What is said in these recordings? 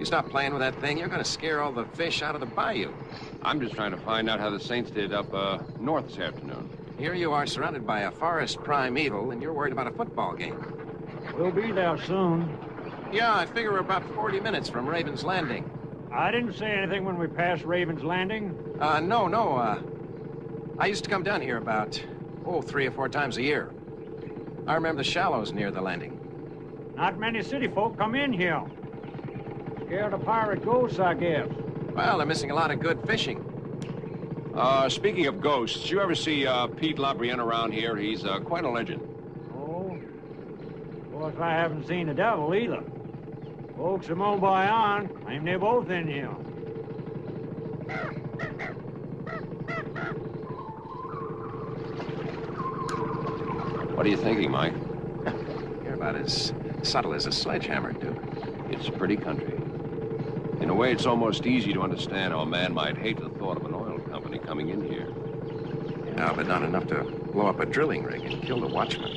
stop playing with that thing, you're gonna scare all the fish out of the bayou. I'm just trying to find out how the Saints did up north this afternoon. Here you are surrounded by a forest primeval, and you're worried about a football game. We'll be there soon. Yeah, I figure we're about 40 minutes from Raven's Landing. I didn't say anything when we passed Raven's Landing. No. I used to come down here about, 3 or 4 times a year. I remember the shallows near the landing. Not many city folk come in here. Scared of pirate ghosts, I guess. Well, they're missing a lot of good fishing. Speaking of ghosts, you ever see Pete LaBrienne around here? He's quite a legend. Oh? Of course, I haven't seen the devil either. Folks in Montbayon claim they're both in here. What are you thinking, Mike? You're about as subtle as a sledgehammer, Duke. It's a pretty country. In a way, it's almost easy to understand how a man might hate the thought of an oil company coming in here. Yeah, but not enough to blow up a drilling rig and kill the watchman.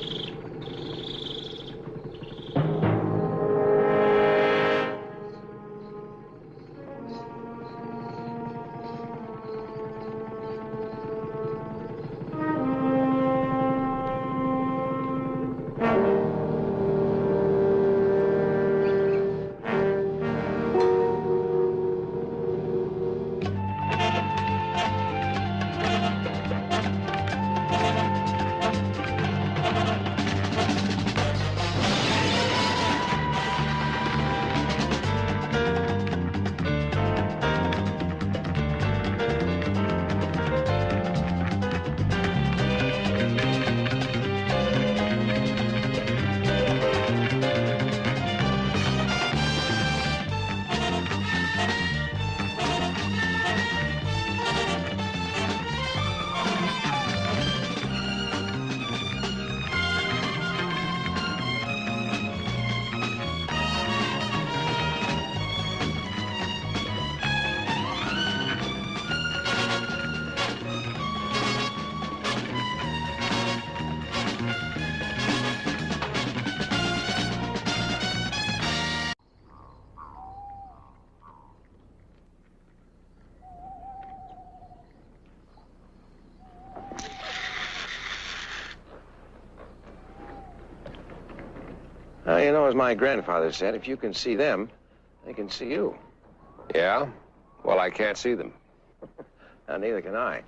You know, as my grandfather said, if you can see them, they can see you. Yeah? Well, I can't see them. Neither can I.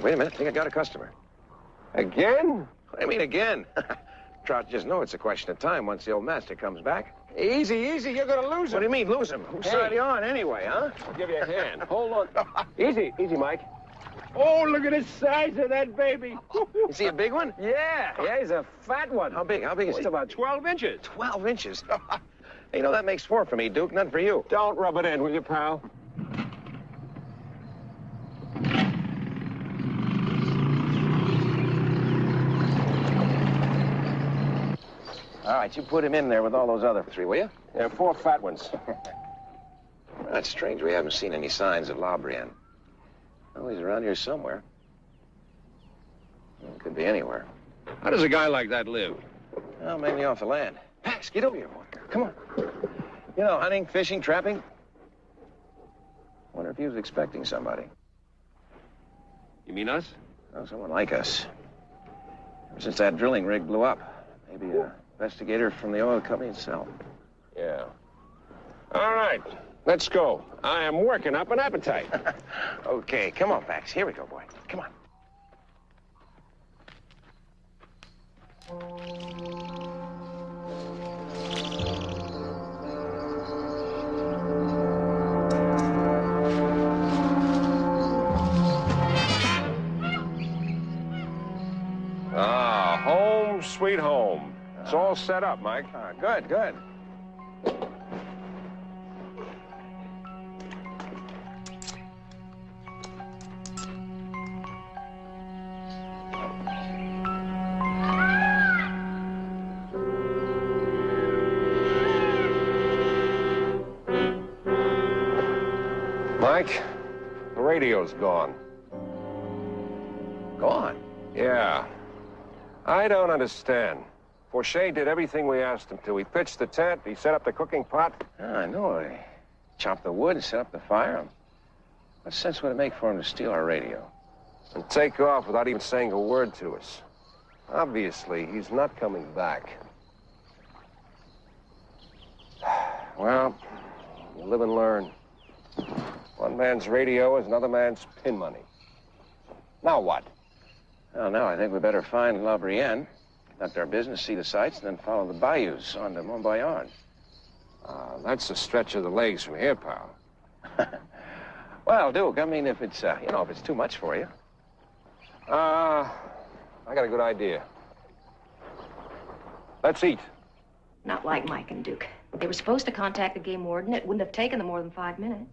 Wait a minute. I think I got a customer. Again? What do you mean, again? Trout, just know it's a question of time once the old master comes back. Easy. You're gonna lose him. What do you mean, lose him? Whose side are you on anyway, huh? I'll give you a hand. Hold on. Easy, Mike. Oh, look at the size of that baby. Is he a big one? Yeah, he's a fat one. How big is he? It's about 12 inches. 12 inches? You know, that makes 4 for me, Duke, none for you. Don't rub it in, will you, pal? All right, you put him in there with all those other 3, will you? Yeah, 4 fat ones. That's strange. We haven't seen any signs of LaBrienne. Oh, he's around here somewhere. Well, could be anywhere. How does a guy like that live? Well, mainly off the land. Pax, get over here, boy. Come on. You know, hunting, fishing, trapping. Wonder if he was expecting somebody. You mean us? Oh, someone like us. Ever since that drilling rig blew up. Maybe a investigator from the oil company itself. Yeah. All right, let's go. I am working up an appetite. Okay, come on, Pax. Here we go, boy. Come on. It's all set up, Mike. Ah, good, good. Mike, the radio's gone. Gone. Yeah. I don't understand. Forche did everything we asked him to. He pitched the tent, he set up the cooking pot. Ah, I know. He chopped the wood, set up the fire. What sense would it make for him to steal our radio? And take off without even saying a word to us. Obviously, he's not coming back. Well, you live and learn. One man's radio is another man's pin money. Now what? Well, now I think we better find La Brienne, conduct our business, see the sights, and then follow the bayous on to Montbayard. That's a stretch of the legs from here, pal. Well, Duke, I mean, if it's, if it's too much for you. I got a good idea. Let's eat. Not like Mike and Duke. They were supposed to contact the game warden. It wouldn't have taken them more than 5 minutes.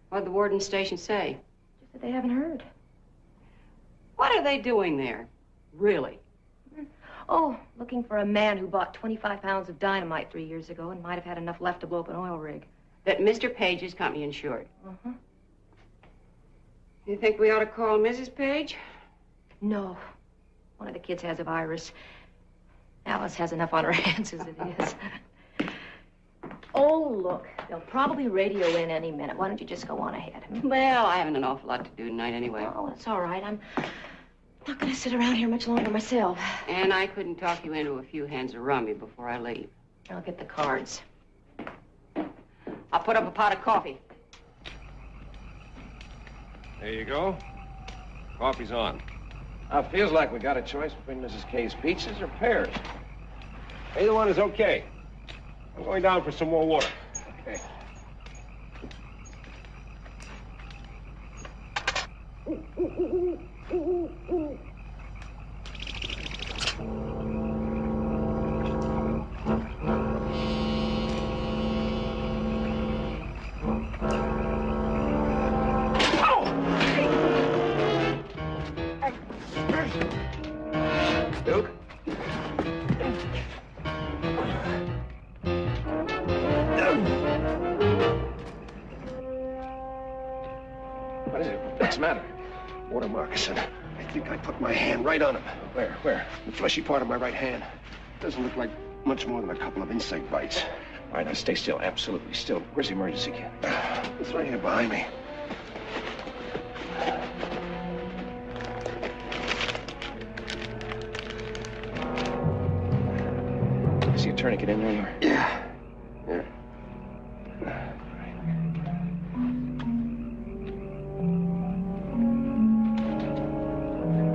What'd the warden station say? Just that they haven't heard. What are they doing there? Really? Oh, looking for a man who bought 25 pounds of dynamite 3 years ago and might have had enough left to blow up an oil rig. That Mr. Page's company insured. Uh-huh. You think we ought to call Mrs. Page? No. One of the kids has a virus. Alice has enough on her hands as it is. Oh, look. They'll probably radio in any minute. Why don't you just go on ahead? Well, I haven't an awful lot to do tonight anyway. Oh, it's all right. I'm not going to sit around here much longer myself. And I couldn't talk you into a few hands of rummy before I leave. I'll get the cards. I'll put up a pot of coffee. There you go. Coffee's on. Feels like we got a choice between Mrs. K's peaches or pears. Either one is okay. I'm going down for some more water. Okay. Duke? What is it? What's the matter? Water moccasin. I think I put my hand right on him. Where? The fleshy part of my right hand. Doesn't look like much more than a couple of insect bites. All right, now stay still. Absolutely still. Where's the emergency kit? It's right here behind me. See a tourniquet in there anywhere? Yeah. Here.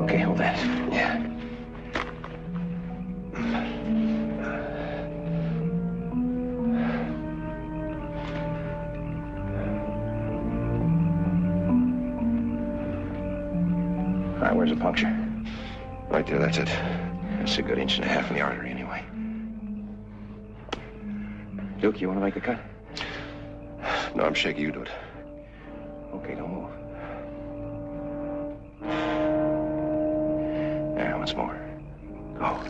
Okay, hold that. Yeah. All right, where's the puncture? Right there, that's it. That's a good inch and a half in the artery anyway. Duke, you want to make the cut? No, I'm shaky. You do it. Okay, don't move. There, once more. Go.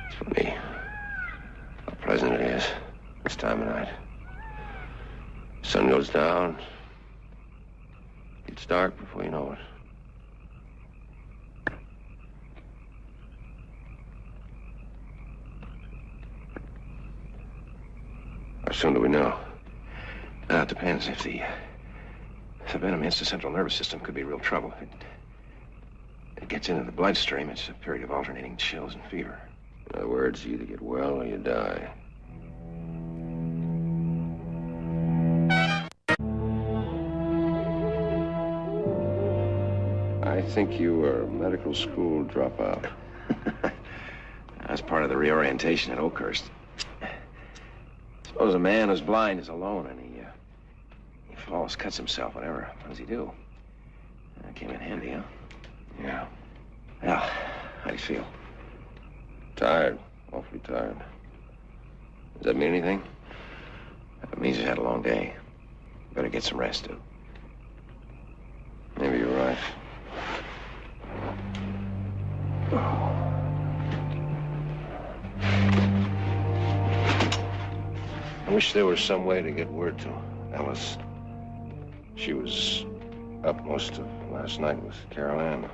It's for me. How pleasant it is this time of night. Sun goes down. It's dark before you know it. How soon do we know? It depends. If the venom hits the central nervous system, could be real trouble. If it gets into the bloodstream, it's a period of alternating chills and fever. In other words, you either get well or you die. I I think you were a medical school dropout. That's part of the reorientation at Oakhurst. Suppose a man who's blind is alone and he falls, cuts himself, whatever. What does he do? That came in handy, huh? Yeah. Well, how do you feel? Tired. Awfully tired. Does that mean anything? If it means you had a long day, better get some rest, too. Maybe you're right. I wish there was some way to get word to Alice. She was up most of last night with Carol Ann.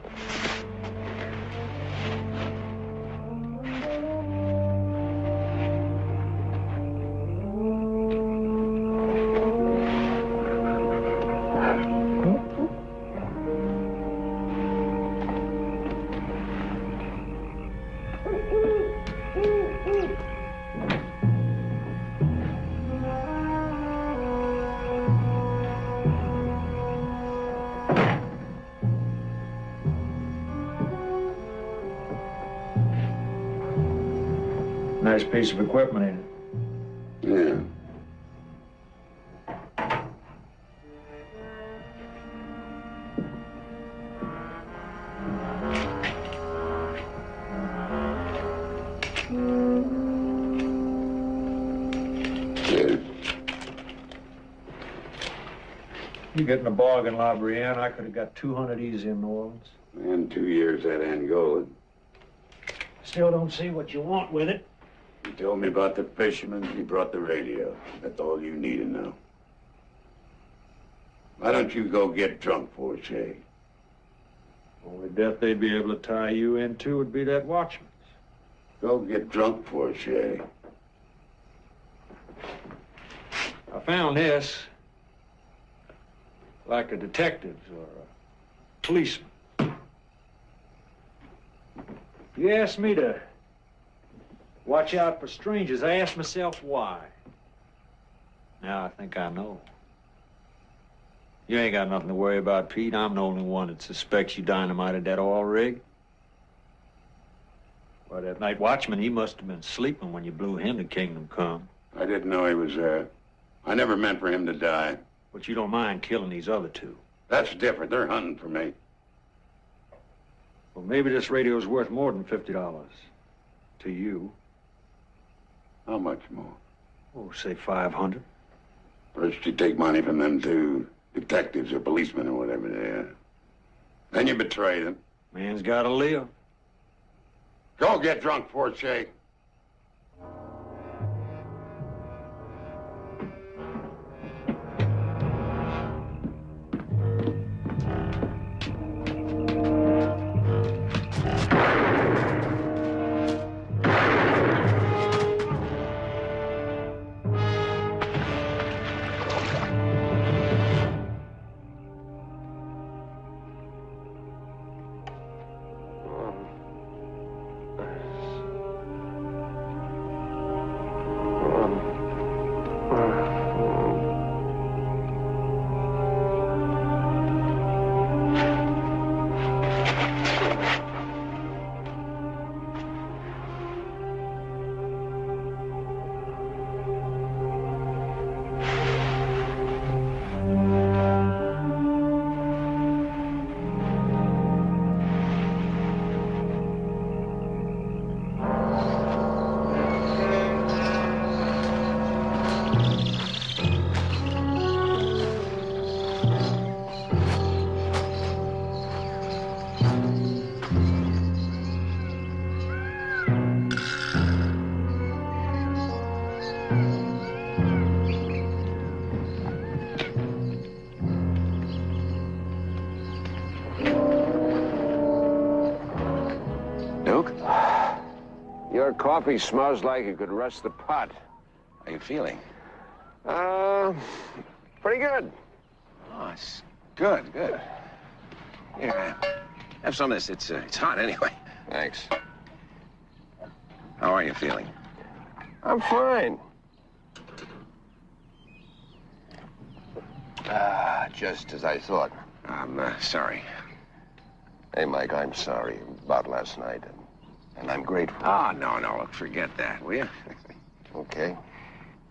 Nice piece of equipment, ain't it? Yeah. You getting a bargain, La Brienne. I could have got 200 easy in New Orleans. And 2 years at Angola. Still don't see what you want with it. He told me about the fishermen. He brought the radio. That's all you need to know. Why don't you go get drunk for a shave? Only death they'd be able to tie you into would be that watchman's. Go get drunk for a shave. I found this. Like a detective's or a policeman. You asked me to watch out for strangers. I asked myself why. Now I think I know. You ain't got nothing to worry about, Pete. I'm the only one that suspects you dynamited that oil rig. Well, that night watchman, he must have been sleeping when you blew him to Kingdom Come. I didn't know he was there. I never meant for him to die. But you don't mind killing these other two. That's different. They're hunting for me. Well, maybe this radio's worth more than $50 to you. How much more? Oh, say 500. First you take money from them two detectives or policemen or whatever they are. Then you betray them. Man's gotta live. Go get drunk for a shake. Your coffee smells like it could rust the pot. How you feeling? Pretty good. Oh, it's good, good. Here, have some of this. It's hot anyway. Thanks. How are you feeling? I'm fine. Just as I thought. I'm sorry. Hey, Mike, I'm sorry about last night, and I'm grateful. Oh, no, look, forget that, will you? Okay.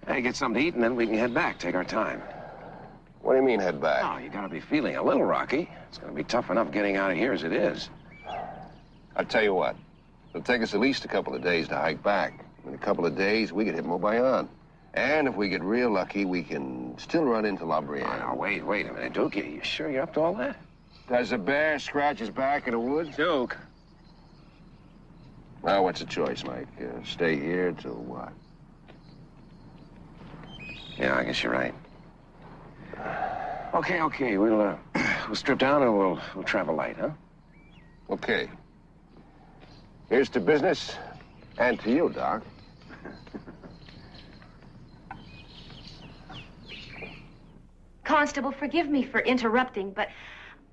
Hey, get something to eat, and then we can head back. Take our time. What do you mean, head back? Oh, you gotta be feeling a little rocky. It's gonna be tough enough getting out of here as it is. I'll tell you what. It'll take us at least a couple of days to hike back. In a couple of days, we could hit Montbayon. And if we get real lucky, we can still run into La Brienne. Oh, no, wait a minute, Duke. You sure you're up to all that? Does a bear scratch his back in the woods? Duke. Well, what's the choice, Mike? Stay here till what? Yeah, I guess you're right. Okay. We'll strip down and we'll travel light, huh? Okay. Here's to business, and to you, Doc. Constable, forgive me for interrupting, but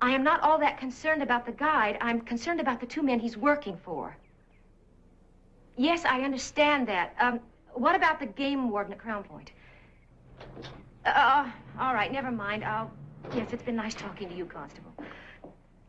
I am not all that concerned about the guide. I'm concerned about the two men he's working for. Yes, I understand that. What about the game warden at Crown Point? All right, never mind. Yes, it's been nice talking to you, Constable.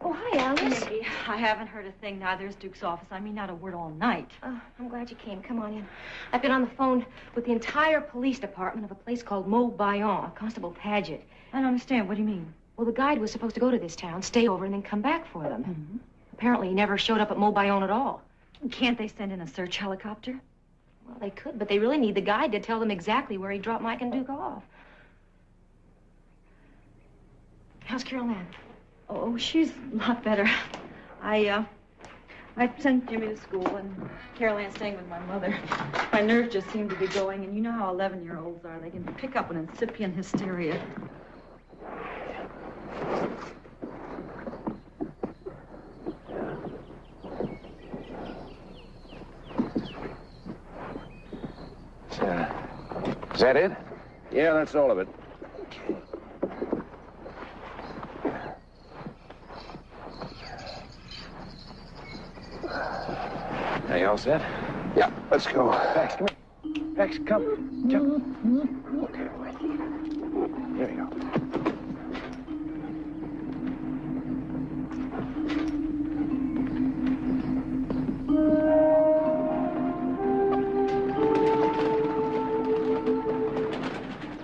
Oh, hi, Alice. Mindy, I haven't heard a thing. Neither has Duke's office. I mean, not a word all night. Oh, I'm glad you came. Come on in. I've been on the phone with the entire police department of a place called Montbayon, Constable Paget. I don't understand. What do you mean? Well, the guide was supposed to go to this town, stay over, and then come back for them. Mm-hmm. Apparently, he never showed up at Montbayon at all. Can't they send in a search helicopter? Well, they could, but they really need the guide to tell them exactly where he dropped Mike and Duke off. How's Carol Ann? Oh, she's a lot better. I sent Jimmy to school, and Carol Ann's staying with my mother. My nerves just seem to be going, and you know how 11-year-olds are. They can pick up an incipient hysteria. Is that it? Yeah, that's all of it. Are you all set? Yeah, let's go. Pax, come here. Pax, come. Jump. Okay, boy. Here we go.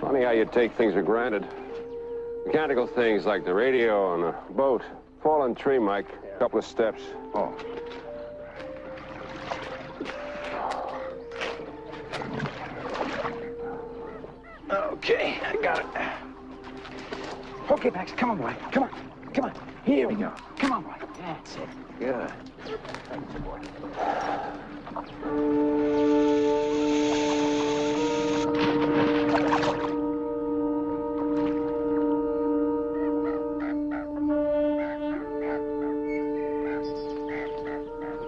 Funny how you take things for granted. Mechanical things like the radio on a boat. Fallen tree, Mike. A couple of steps. Oh. Okay, I got it. Okay, Max, come on, boy. Come on. Here we go. Come on, boy. That's it. Good. Thanks, boy.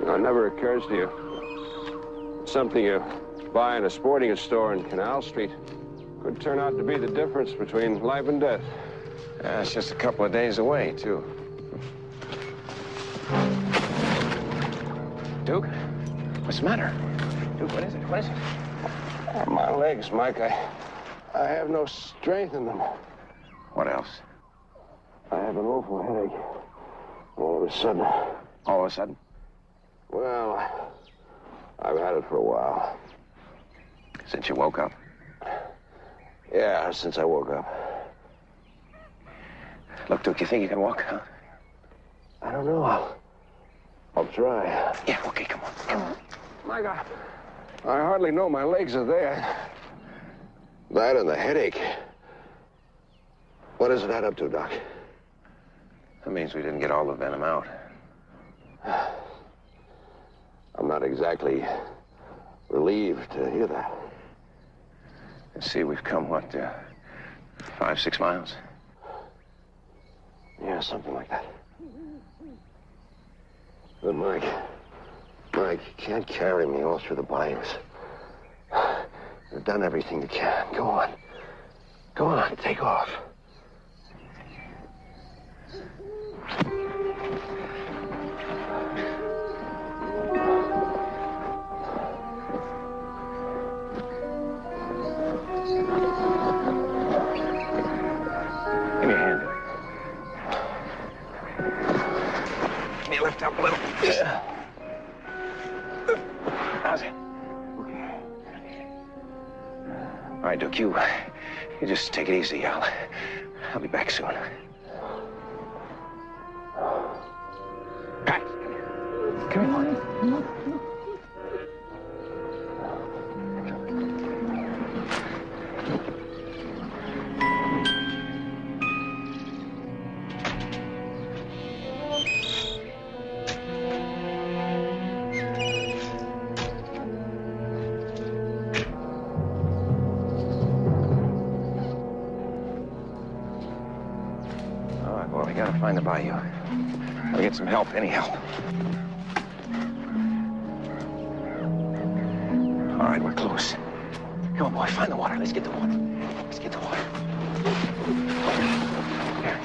It never occurs to you. Something you buy in a sporting store in Canal Street could turn out to be the difference between life and death. It's just a couple of days away, too. Duke? What's the matter? Duke, what is it? What is it? My legs, Mike. I have no strength in them. What else? I have an awful headache. All of a sudden. All of a sudden? Well, I've had it for a while. Since you woke up? Yeah, since I woke up. Look, Duke, you think you can walk, huh? I don't know. I'll try. Yeah, okay, come on. My God, I hardly know my legs are there. That and the headache. What does it add up to, Doc? That means we didn't get all the venom out. I'm not exactly relieved to hear that. Let's see, we've come, what, 5, 6 miles? Yeah, something like that. But Mike, you can't carry me all through the bayous. You've done everything you can. Go on, take off. Give me a hand. How's it? All right, Duke, you just take it easy. I'll be back soon. Pat, come here. Well, we gotta find the bayou. Gotta get some help, any help. All right, we're close. Come on, boy, find the water. Let's get the water. Let's get the water. Here.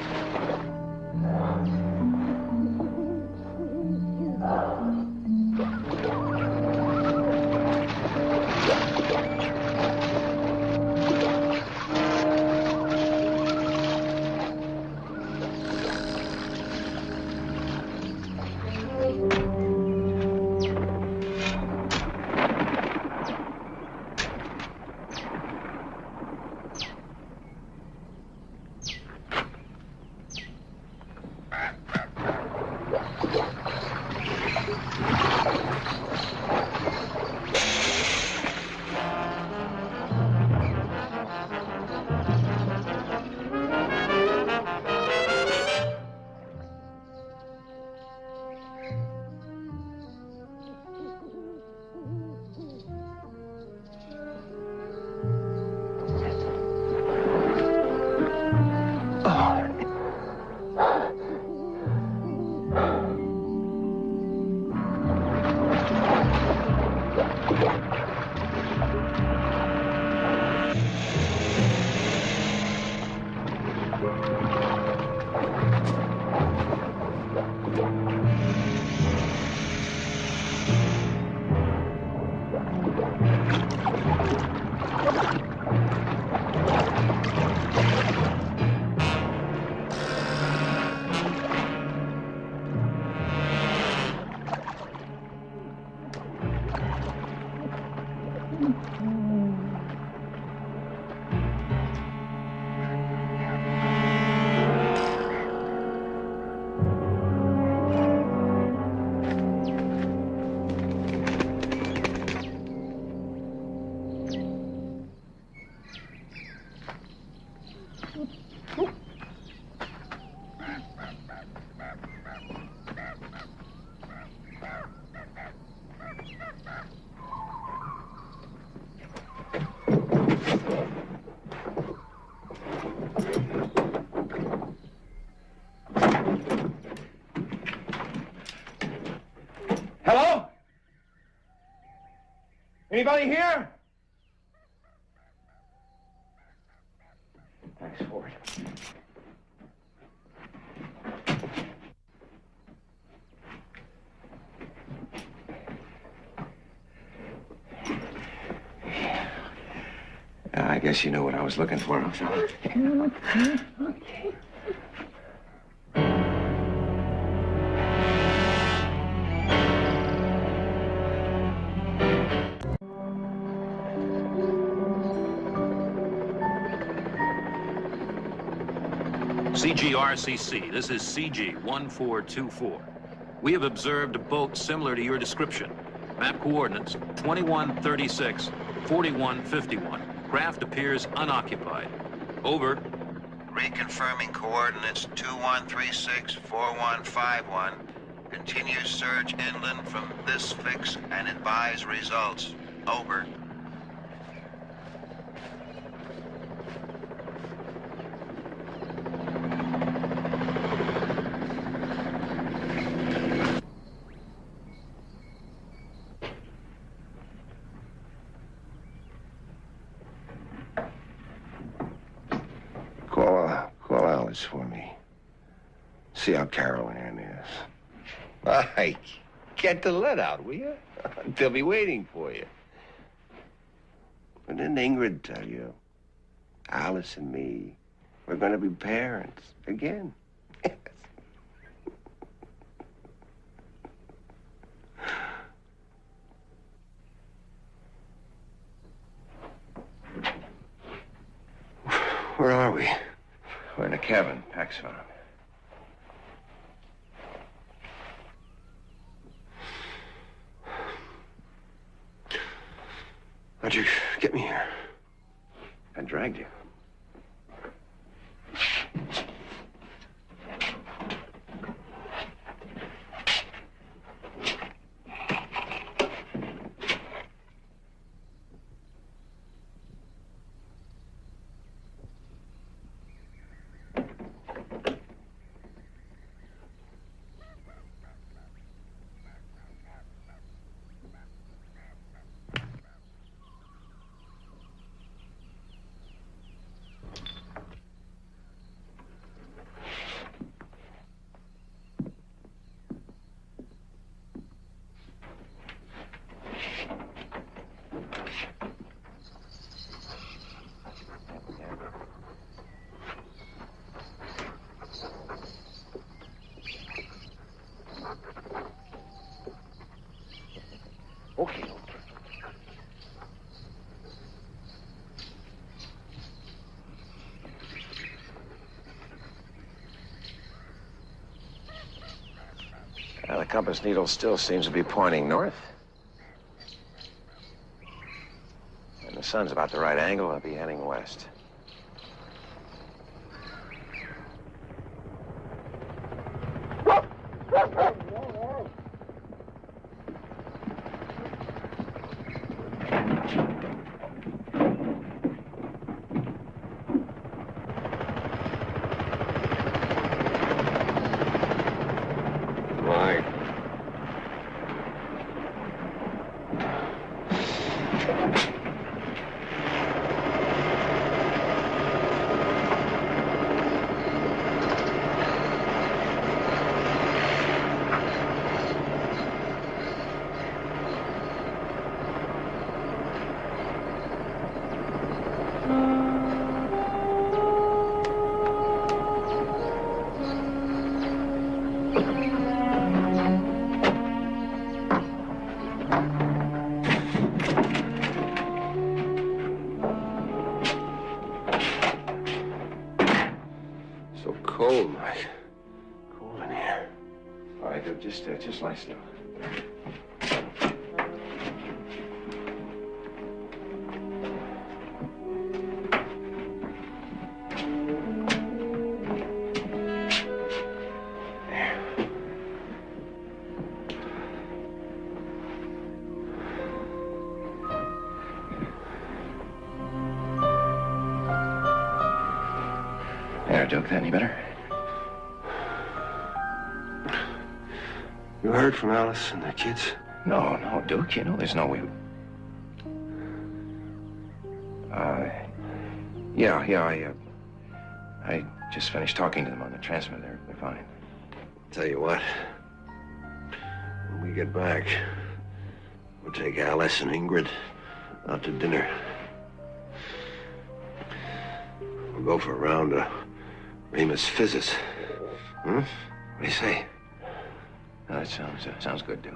Hello? Anybody here? Thanks for it. I guess you know what I was looking for, huh, fella? CGRCC, this is CG-1424. We have observed a boat similar to your description. Map coordinates 2136, 4151. Craft appears unoccupied. Over. Reconfirming coordinates 2136, 4151. Continue search inland from this fix and advise results. Over. Call Alice for me. See how Carol Ann is. Mike, get the lead out, will you? They'll be waiting for you. And then Ingrid tell you, Alice and me, we're going to be parents again. Where are we? We're in a cabin Pax found. How'd you get me here? I dragged you. Okay. The compass needle still seems to be pointing north. And the sun's about the right angle. I'll be heading west. Cold, Mike. Cold in here. All right, dude, just lie still. There, Duke, that any better? You heard from Alice and the kids? No, Duke, you know there's no way. Yeah, I just finished talking to them on the transmitter. They're fine. Tell you what. When we get back, we'll take Alice and Ingrid out to dinner. We'll go for a round of Remus Fizzes. Hmm? What do you say? Oh, that sounds good, Duke.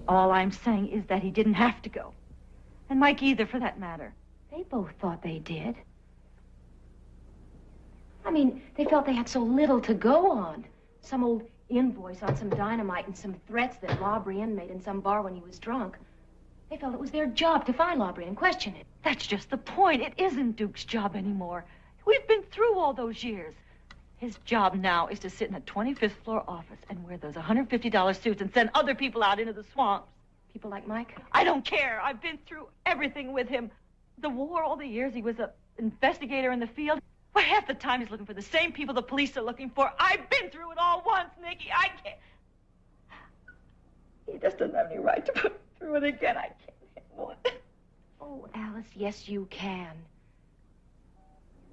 All I'm saying is that he didn't have to go. And Mike either, for that matter. They both thought they did. I mean, they felt they had so little to go on. Some old invoice on some dynamite and some threats that Lawbrian made in some bar when he was drunk. They felt it was their job to find Lawbrian and question it. That's just the point. It isn't Duke's job anymore. We've been through all those years. His job now is to sit in a 25th floor office and wear those $150 suits and send other people out into the swamps. People like Mike? I don't care. I've been through everything with him. The war, all the years he was an investigator in the field. Well, half the time he's looking for the same people the police are looking for. I've been through it all once, Nicky. I can't. He just doesn't have any right to put through it again. I can't handle it. Oh, Alice, yes, you can.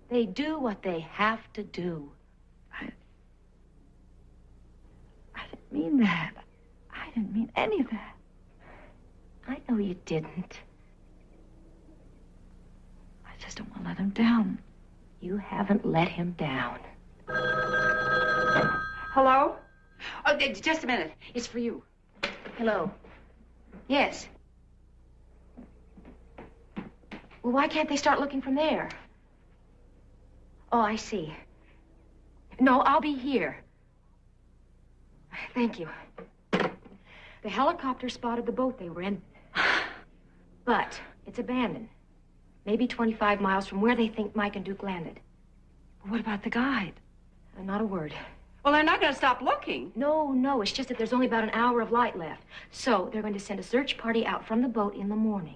They do what they have to do. I didn't mean that. I didn't mean any of that. I know you didn't. I just don't want to let him down. You haven't let him down. Hello? Oh, just a minute. It's for you. Hello. Yes. Well, why can't they start looking from there? Oh, I see. No, I'll be here. Thank you. The helicopter spotted the boat they were in. But it's abandoned. Maybe 25 miles from where they think Mike and Duke landed. What about the guide? Not a word. Well, they're not going to stop looking. No. It's just that there's only about an hour of light left. So they're going to send a search party out from the boat in the morning.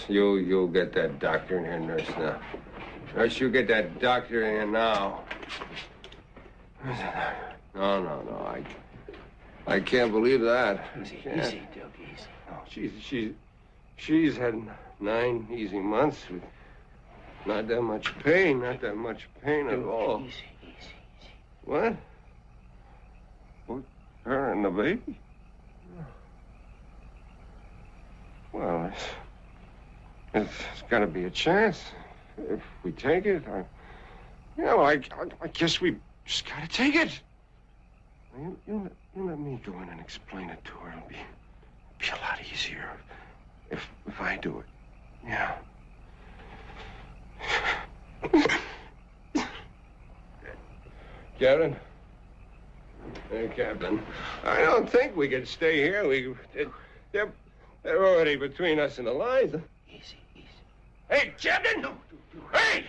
You'll get that doctor in here, nurse, now. Nurse, you get that doctor in here now. No. I can't believe that. Easy, Duke, easy. Oh, she's had 9 easy months with not that much pain at all. Easy. What? What? Her and the baby? Well, it's got to be a chance. If we take it, I guess we just got to take it. You let me go in and explain it to her. It'll be a lot easier if I do it. Yeah. Captain? Hey, Captain. I don't think we can stay here. They're already between us and the lines. Easy. Hey, Captain! No. Hey!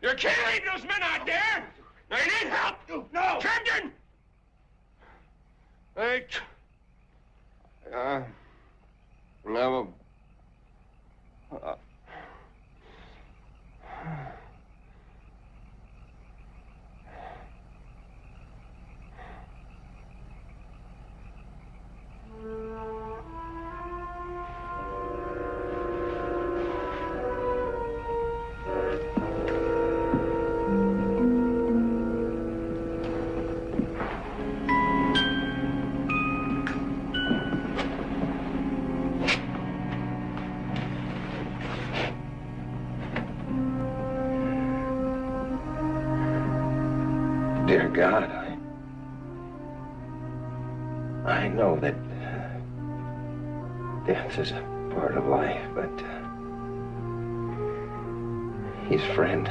You can't leave those men out there! I need help! No! Captain! Hey... No... Dear God, I know that death is a part of life, but he's a friend,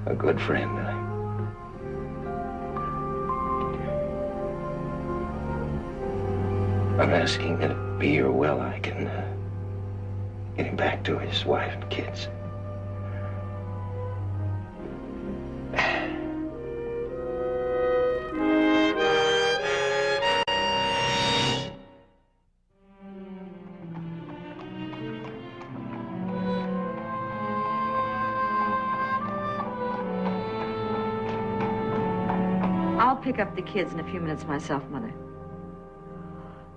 a good friend. I'm asking that it be your will I can get him back to his wife and kids. I'll pick up the kids in a few minutes myself, Mother.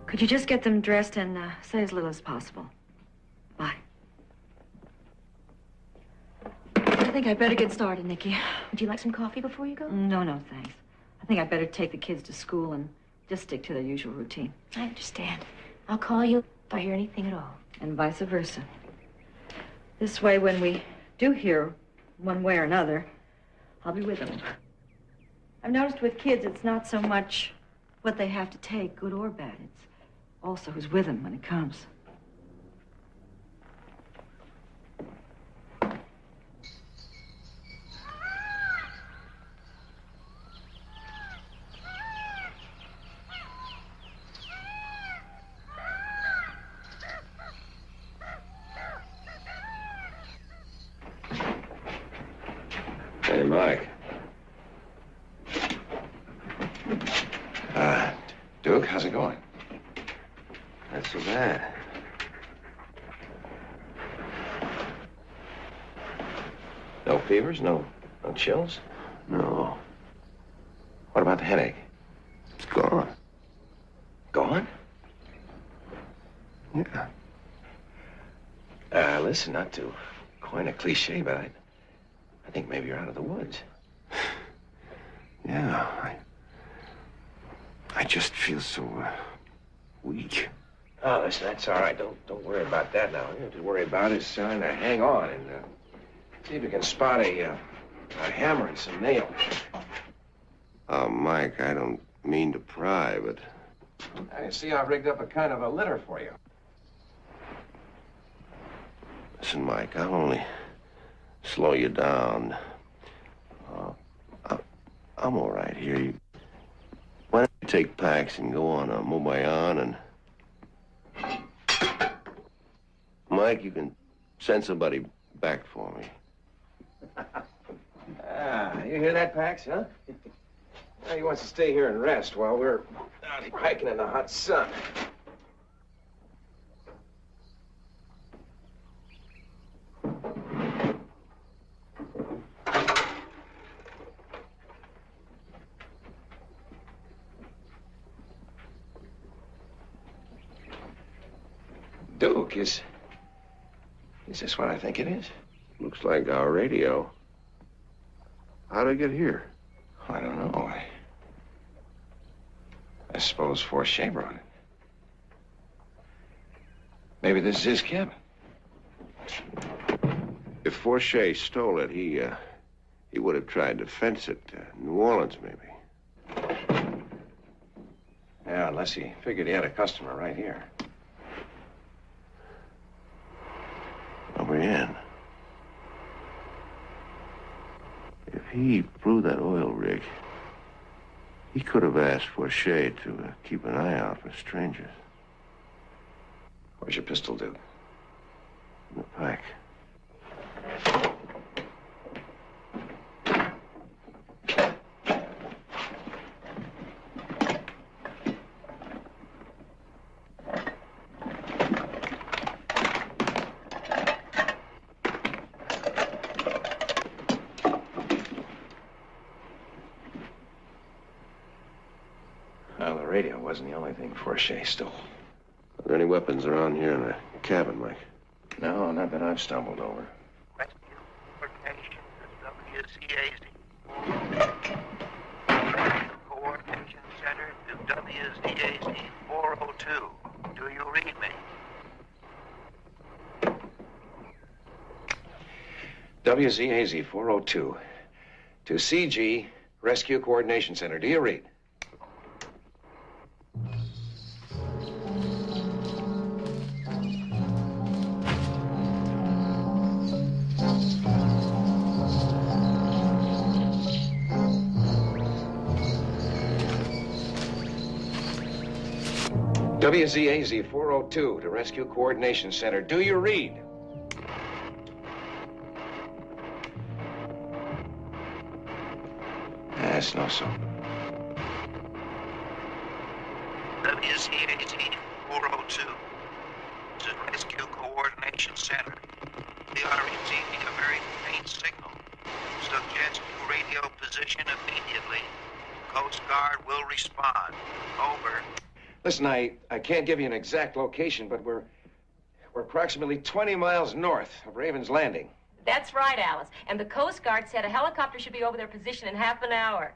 Could you just get them dressed and say as little as possible? Bye. I think I'd better get started, Nikki. Would you like some coffee before you go? No, no, thanks. I think I'd better take the kids to school and just stick to their usual routine. I understand. I'll call you if I hear anything at all. And vice versa. This way, when we do hear one way or another, I'll be with them. I've noticed with kids, it's not so much what they have to take, good or bad. It's also who's with them when it comes. Hey, Mike. Duke, how's it going? Not so bad. No fevers? No chills? No. What about the headache? It's gone. Gone? Yeah. Listen, not to coin a cliche, but I think maybe you're out of the woods. Yeah, I just feel so weak. Oh, listen, that's all right. Don't worry about that now. What you have to worry about is trying to hang on and see if you can spot a hammer and some nails. Mike, I don't mean to pry, but... I see I've rigged up a kind of a litter for you. Listen, Mike, I'll only slow you down. I'm all right here. Why don't you take Pax and go on a Mobayan and... Mike, you can send somebody back for me. You hear that, Pax, huh? He wants to stay here and rest while we're out hiking in the hot sun. Duke, is this what I think it is? Looks like our radio. How'd it get here? I don't know. I suppose Forche brought it. Maybe this is his cabin. If Forche stole it, he would have tried to fence it to New Orleans, maybe. Yeah, unless he figured he had a customer right here. Brienne. If he blew that oil rig, he could have asked Forche to keep an eye out for strangers. Where's your pistol, Duke? In the pack. Well, the radio wasn't the only thing Forche stole. Are there any weapons around here in the cabin, Mike? No, not that I've stumbled over. Rescue coordination Coordination Center to WZAZ 402. Do you read me? WZAZ 402 to CG Rescue Coordination Center. Do you read? WZAZ 402 to Rescue Coordination Center. Do you read? That's no so. WZAZ 402 to Rescue Coordination Center. We are receiving a very faint signal. Suggest new radio position immediately. Coast Guard will respond. Over. Listen, I can't give you an exact location, but we're approximately 20 miles north of Raven's Landing. That's right, Alice. And the Coast Guard said a helicopter should be over their position in half an hour.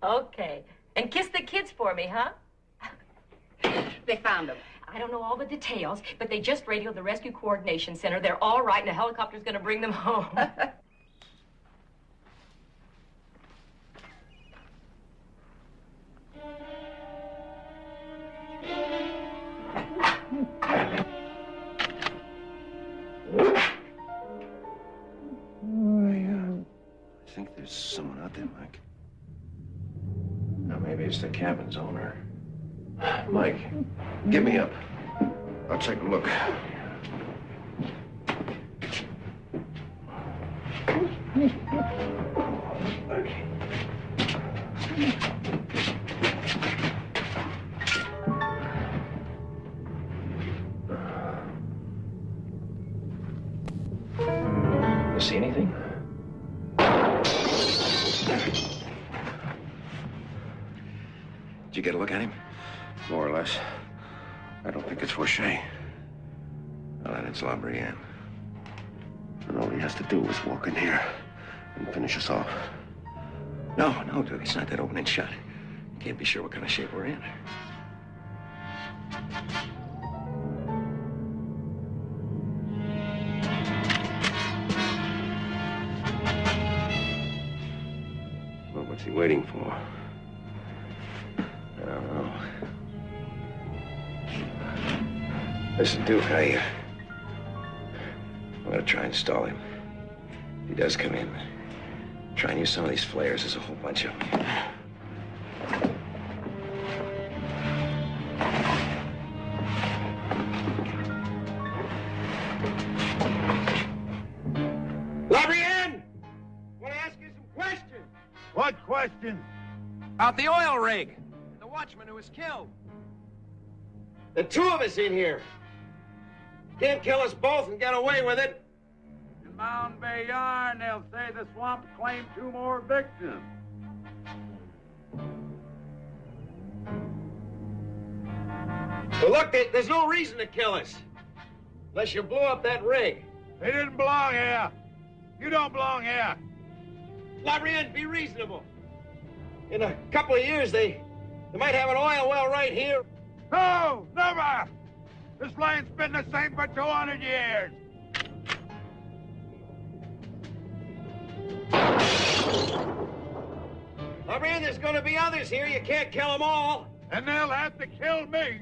Okay. And kiss the kids for me, huh? They found them. I don't know all the details, but they just radioed the Rescue Coordination Center. They're all right, and a helicopter's going to bring them home. I think there's someone out there, Mike. Now, maybe it's the cabin's owner. Mike, get me up. I'll take a look. Okay. You see anything? Did you get a look at him? More or less. I don't think it's Fauché. Well, then it's Labrienne. And all he has to do is walk in here and finish us off. No, Duke, it's not that opening shot. You can't be sure what kind of shape we're in. Well, what's he waiting for? I don't know. Listen, Duke, I'm gonna try and stall him. If he does come in, try and use some of these flares. There's a whole bunch of them. Labrienne! I want to ask you some questions. What questions? About the oil rig. The watchman who was killed. The two of us in here. Can't kill us both and get away with it. In Mound Bay Yarn, they'll say the swamp claimed 2 more victims. Well, look, there's no reason to kill us. Unless you blew up that rig. They didn't belong here. You don't belong here. Labrienne, be reasonable. In a couple of years, they might have an oil well right here. No, never. This land's been the same for 200 years. Labrienne, there's going to be others here. You can't kill them all. And they'll have to kill me.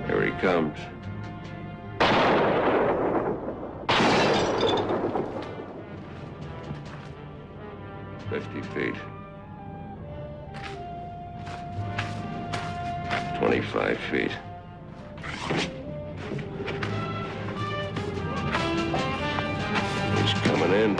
Here he comes. "50 feet. 25 feet. He's coming in.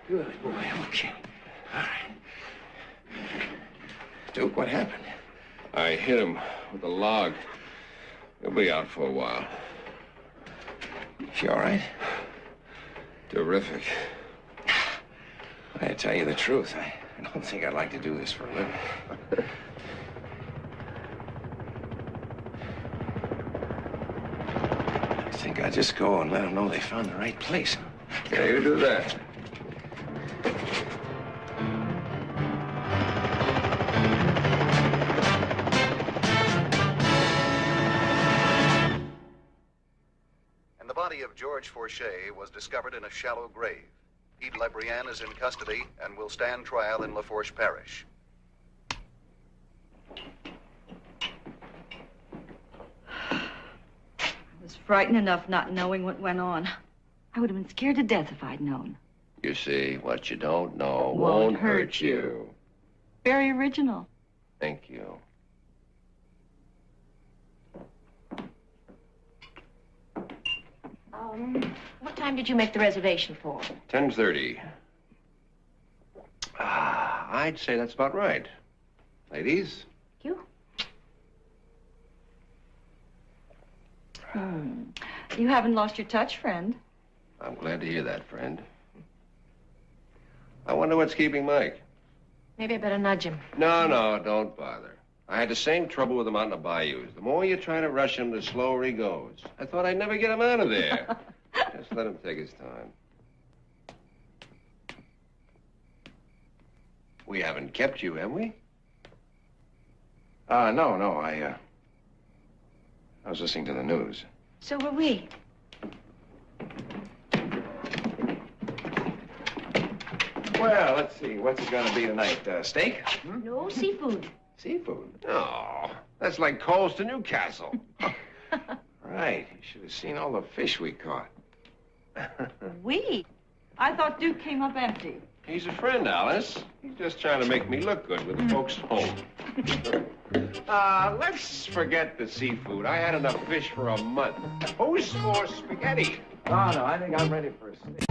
Good boy, okay. All right. Duke, what happened? I hit him with a log. He'll be out for a while. She all right? Terrific. I tell you the truth, I don't think I'd like to do this for a living. I think I'd just go and let them know they found the right place. Yeah, you do that. The body of of George Forche was discovered in a shallow grave. Pete Lebrian is in custody and will stand trial in Lafourche Parish. I was frightened enough not knowing what went on. I would have been scared to death if I'd known. You see, what you don't know Won't hurt hurt you. Very original. Thank you. What time did you make the reservation for? 10:30. I'd say that's about right. Ladies? You? You haven't lost your touch, friend. I'm glad to hear that, friend. I wonder what's keeping Mike. Maybe I better nudge him. No, don't bother. I had the same trouble with him out in the bayous. The more you try to rush him, the slower he goes. I thought I'd never get him out of there. Just let him take his time. We haven't kept you, have we? No. I was listening to the news. So were we. Well, let's see. What's it gonna be tonight? Steak? No, seafood. Seafood? Oh, that's like Coles to Newcastle. Right. You should have seen all the fish we caught. We? I thought Duke came up empty. He's a friend, Alice. He's just trying to make me look good with the folks at home. Let's forget the seafood. I had enough fish for a month. Who's for spaghetti? Oh, no, I think I'm ready for a steak.